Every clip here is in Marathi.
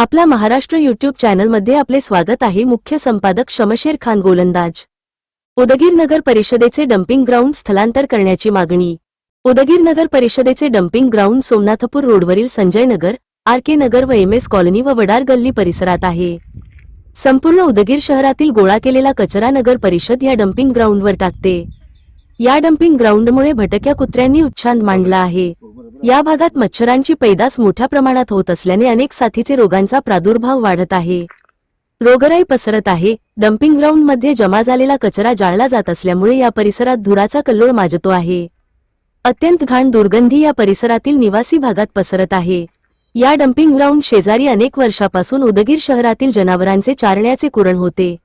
आपला महाराष्ट्र यूट्यूब चॅनलमध्ये आपले स्वागत आहे। मुख्य संपादक शमशेर खान गोलंदाज। उदगीर नगर परिषदेचे डंपिंग ग्राउंड स्थलांतर करण्याची मागणी। उदगीर नगर परिषदेचे डंपिंग ग्राउंड सोमनाथपूर रोडवरील संजय नगर, आरके नगर व एमएस कॉलनी व वडार गल्ली परिसरात आहे। संपूर्ण उदगीर शहरातील गोळा केलेला कचरा नगर परिषद या डंपिंग ग्राउंडवर टाकते। या डंपिंग ग्राउंडमुळे भटक्या कुत्र्यांनी उच्छाद मांडला आहे। या भागात मच्छरांची पैदास मोठ्या प्रमाणात होत असल्याने अनेक साथीचे रोगांचा प्रादुर्भाव वाढत आहे। रोगराई पसरत आहे। डंपिंग ग्राउंडमध्ये जमा झालेला कचरा जाळला जात असल्यामुळे या परिसरात धुराचा कल्लोळ माजतो आहे। अत्यंत घाण दुर्गंधी या परिसरातील निवासी भागात पसरत आहे। या डंपिंग ग्राउंड शेजारी अनेक वर्षापासून उदगीर शहरातील जनावरांचे चारण्याचे कुरण होते,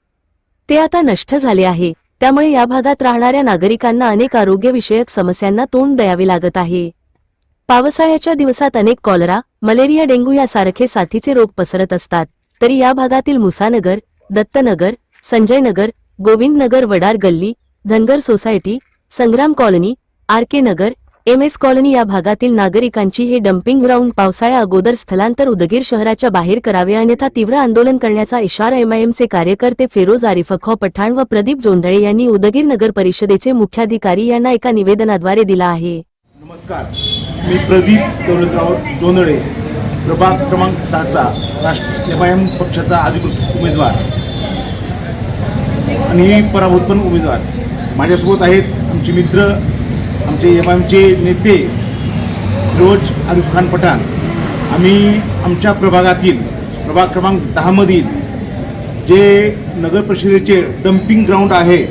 ते आता नष्ट झाले आहे। त्यामुळे या भागात राहणाऱ्या नागरिकांना अनेक आरोग्यविषयक समस्यांना तोंड द्यावे लागत आहे। पावसाळ्याच्या दिवसात अनेक कॉलरा, मलेरिया, डेंग्यू यासारखे साथीचे रोग पसरत असतात। तरी या भागातील मुसानगर, दत्तनगर, संजय नगर, गोविंद नगर, वडार गल्ली, धनगर सोसायटी, संग्राम कॉलनी, आरके नगर, एमएस कॉलनी या भागातील नागरिकांची हे डंपिंग ग्राउंड पावसाळ्या अगोदर स्थलांतर उदगीर शहराच्या बाहेर करावे, अन्यथा तीव्र आंदोलन करण्याचा इशारा एमआयएमचे कार्यकर्ते फिरोज आरिफ खॉ पठाण व प्रदीप जोंधळे यांनी उदगीर नगर परिषदेचे मुख्याधिकारी यांना एका निवेदनाद्वारे दिला आहे। नमस्कार, मी प्रदीप दौलतराव जोंधळे, प्रभाग क्रमांक 10चा राष्ट्रीय एमआयएम पक्षाचा अधिकृत उमेदवार आणि पराभूत पण उमेदवार। माझ्यासोबत आहेत आमचे मित्र, आमचे एमआयएमचे नेते फिरोज आरिफ खान पठाण। आम्ही आमच्या प्रभागातील प्रभाग क्रमांक 10 मधील जे नगर परिषदेचे डंपिंग ग्राउंड आहे,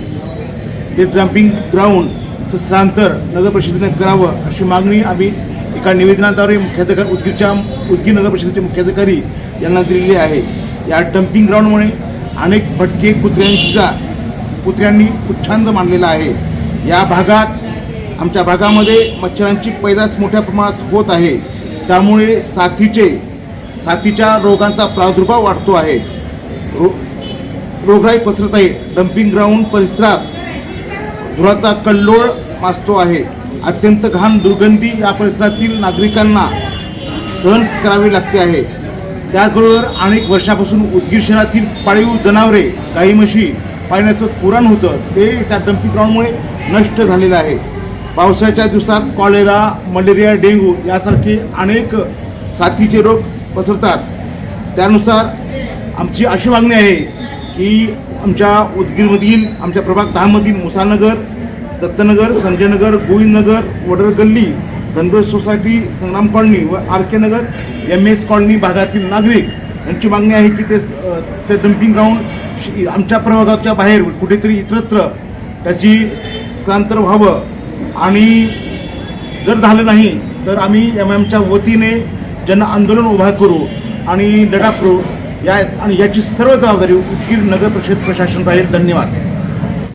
ते डंपिंग ग्राउंडचं स्थलांतर नगर परिषदेने करावं अशी मागणी आम्ही एका निवेदनाद्वारे उदगीर नगर परिषदेचे मुख्याधिकारी यांना दिलेली आहे। या डंपिंग ग्राउंडमुळे अनेक भटके कुत्र्यांनी उच्छाद मांडलेला आहे। या भागात, आमच्या भागामध्ये मच्छरांची पैदास मोठ्या प्रमाणात होत आहे, त्यामुळे साथीच्या रोगांचा प्रादुर्भाव वाढतो आहे। रोगराई पसरत आहे। डंपिंग ग्राउंड परिसरात धुराचा कल्लोळ माजतो आहे। अत्यंत घाण दुर्गंधी या परिसरातील नागरिकांना सहन करावी लागते आहे। त्याचबरोबर अनेक वर्षापासून उदगीर शहरातील पाळीव जनावरे, गाई म्हशी पाळण्याचं कुरण होतं, ते त्या डंपिंग ग्राउंडमुळे नष्ट झालेलं आहे। पावसाच्या दिवसात कॉलेरा, मलेरिया, डेंग्यू यासारखे अनेक साथीचे रोग पसरतात। त्यानुसार आमची अशी मागणी आहे की आमच्या उदगीरमधील, आमच्या प्रभाग 10 मधील मुसानगर, दत्तनगर, संजय नगर, गोविंद नगर, वडार गल्ली, धनगर सोसायटी, संग्राम कॉलनी व आरके नगर, एमएस कॉलनी भागातील नागरिक यांची मागणी आहे की ते डंपिंग ग्राउंड आमच्या प्रभागाच्या बाहेर कुठेतरी इतरत्र त्याची स्थलांतर व्हावं, आणि जर झालं नाही तर आम्ही एमआयएमच्या वतीने जन आंदोलन उभा करू आणि लढा करू। आणि याची सर्व जबाबदारी उदगीर नगर परिषद प्रशासन राहील। धन्यवाद।